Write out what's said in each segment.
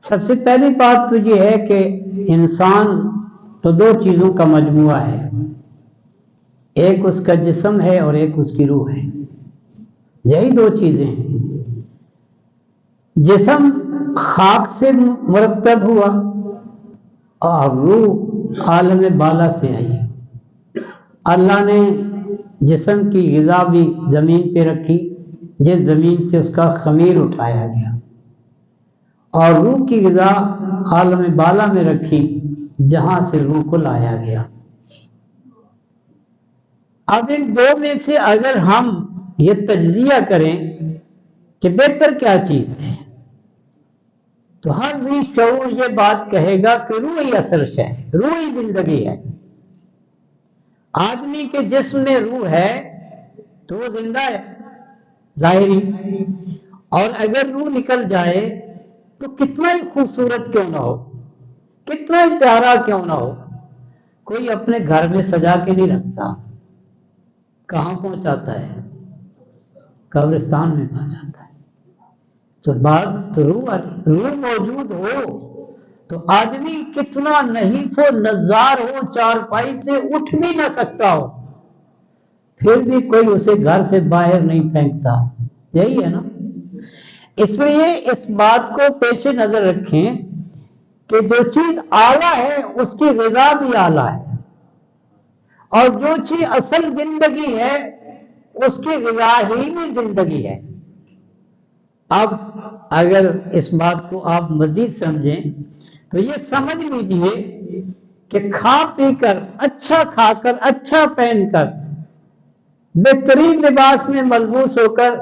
سب سے پہلی بات تو یہ ہے کہ انسان تو دو چیزوں کا مجموعہ ہے، ایک اس کا جسم ہے اور ایک اس کی روح ہے، یہی دو چیزیں ہیں۔ جسم خاک سے مرتب ہوا اور روح عالم بالا سے آئی۔ اللہ نے جسم کی غذا بھی زمین پہ رکھی، جس زمین سے اس کا خمیر اٹھایا گیا، اور روح کی غذا عالم بالا میں رکھی جہاں سے روح کو لایا گیا۔ اب ان دو میں سے اگر ہم یہ تجزیہ کریں کہ بہتر کیا چیز ہے، تو ہر ذی شعور یہ بات کہے گا کہ روح ہی اصل شے ہے، روح ہی زندگی ہے۔ آدمی کے جسم میں روح ہے تو وہ زندہ ہے ظاہری، اور اگر روح نکل جائے تو کتنا ہی خوبصورت کیوں نہ ہو، کتنا ہی پیارا کیوں نہ ہو، کوئی اپنے گھر میں سجا کے نہیں رکھتا، کہاں پہنچاتا ہے؟ قبرستان میں پہنچاتا ہے۔ تو بات تو روح موجود ہو تو آدمی کتنا نحیف و نزار ہو، چارپائی سے اٹھ بھی نہ سکتا ہو، پھر بھی کوئی اسے گھر سے باہر نہیں پھینکتا، یہی ہے نا۔ اس لیے اس بات کو پیش نظر رکھیں کہ جو چیز اعلیٰ ہے اس کی غذا بھی اعلیٰ ہے، اور جو چیز اصل زندگی ہے اس کی غذا ہی میں زندگی ہے۔ اب اگر اس بات کو آپ مزید سمجھیں تو یہ سمجھ لیجئے کہ کھا پی کر، اچھا کھا کر، اچھا پہن کر، بہترین لباس میں ملبوس ہو کر،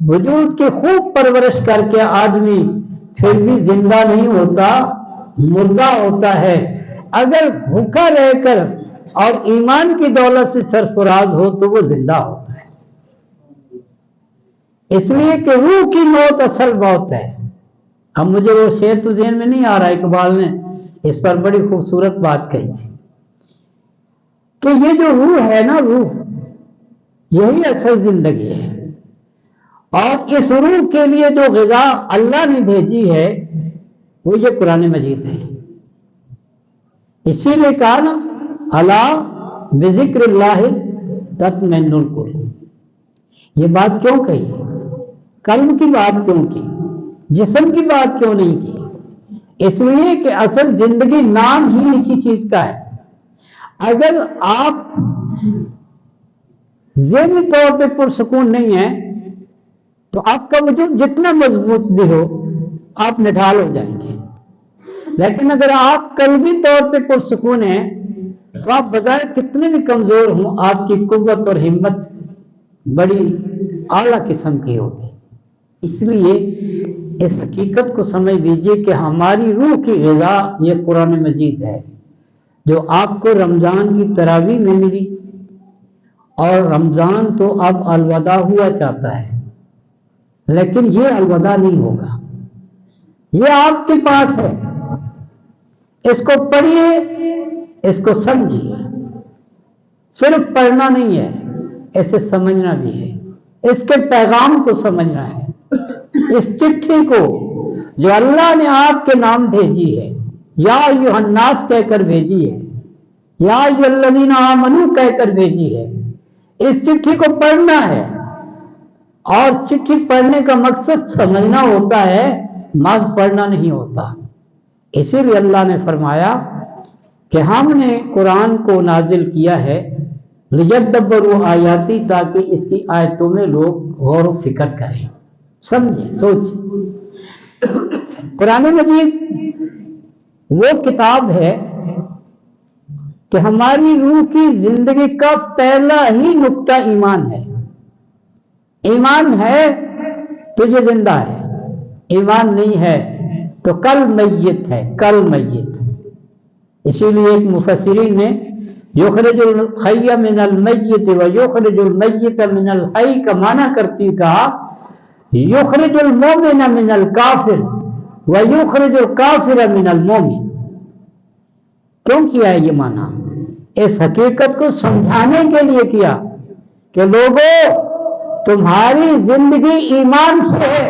وجود کی خوب پرورش کر کے آدمی پھر بھی زندہ نہیں ہوتا، مردہ ہوتا ہے۔ اگر بھوکا رہ کر اور ایمان کی دولت سے سرفراز ہو تو وہ زندہ ہوتا ہے، اس لیے کہ روح کی موت اصل موت ہے۔ اب مجھے وہ شعر تو ذہن میں نہیں آ رہا، اقبال نے اس پر بڑی خوبصورت بات کہی تھی کہ یہ جو روح ہے نا، روح یہی اصل زندگی ہے، اور اس روح کے لیے جو غذا اللہ نے بھیجی ہے وہ یہ قرآن مجید ہے۔ اسی لیے کہا نا، الا بذکر اللہ تطمئن القلوب۔ یہ بات کیوں کہی؟ قلب کی بات کیوں کی؟ جسم کی بات کیوں نہیں کی؟ اس لیے کہ اصل زندگی نام ہی اسی چیز کا ہے۔ اگر آپ ذہنی طور پہ پرسکون نہیں ہیں تو آپ کا وجود جتنا مضبوط بھی ہو آپ نڈھال ہو جائیں گے، لیکن اگر آپ قلبی طور پہ پرسکون ہیں تو آپ بظاہر کتنے بھی کمزور ہوں، آپ کی قوت اور ہمت بڑی اعلیٰ قسم کی ہوگی۔ اس لیے اس حقیقت کو سمجھ لیجئے کہ ہماری روح کی غذا یہ قرآن مجید ہے، جو آپ کو رمضان کی تراویح میں ملی، اور رمضان تو اب الوداع ہوا چاہتا ہے، لیکن یہ الوداع نہیں ہوگا، یہ آپ کے پاس ہے۔ اس کو پڑھیے، اس کو سمجھیے، صرف پڑھنا نہیں ہے، اسے سمجھنا بھی ہے، اس کے پیغام کو سمجھنا ہے، اس چٹھی کو جو اللہ نے آپ کے نام بھیجی ہے، یا ایھا الناس کہہ کر بھیجی ہے، یا ایھا الذین آمنوا کہہ کر بھیجی ہے، اس چٹھی کو پڑھنا ہے، اور چٹھی پڑھنے کا مقصد سمجھنا ہوتا ہے، محض پڑھنا نہیں ہوتا۔ اسی لیے اللہ نے فرمایا کہ ہم نے قرآن کو نازل کیا ہے لیدبروا آیاتی، تاکہ اس کی آیتوں میں لوگ غور و فکر کریں، سمجھیں، سوچیں۔ قرآن مجید وہ کتاب ہے کہ ہماری روح کی زندگی کا پہلا ہی نقطہ ایمان ہے۔ ایمان ہے تو یہ زندہ ہے، ایمان نہیں ہے تو کل میت ہے، کل میت۔ اسی لیے ایک مفسرین نے یخرج الحی من المیت و یخرج المیت من الحی کا معنی کرتی کہا یخرج المومن من الکافر و یخرج الکافر من المومن۔ کیوں کیا ہے یہ معنی؟ اس حقیقت کو سمجھانے کے لیے کیا کہ لوگوں، تمہاری زندگی ایمان سے ہے،